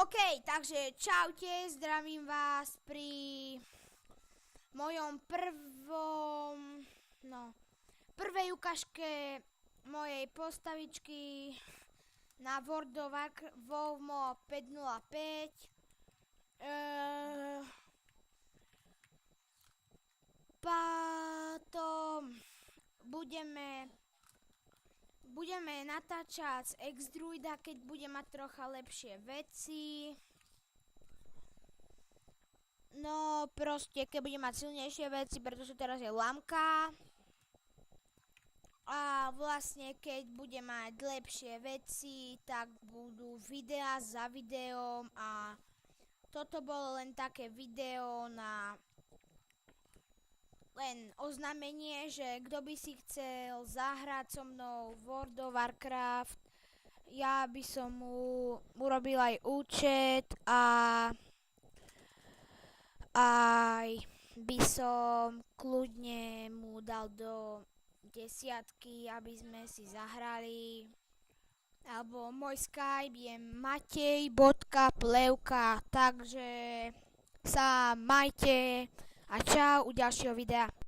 OK, takže čaute, zdravím vás pri mojom prvej ukážke mojej postavičky na World of Warcraft WoW 5.05. Potom budeme natáčať z X-Druida, keď bude mať trocha lepšie veci. No proste, keď bude mať silnejšie veci, pretože teraz je lamka. A vlastne, keď bude mať lepšie veci, tak budú videá za videom a toto bolo len také video na len oznámenie, že kto by si chcel zahrať so mnou World of Warcraft, ja by som mu urobil aj účet a aj by som kľudne mu dal do 10, aby sme si zahrali. Alebo môj Skype je matej.plevka, takže sa majte a čau u ďalšieho videa.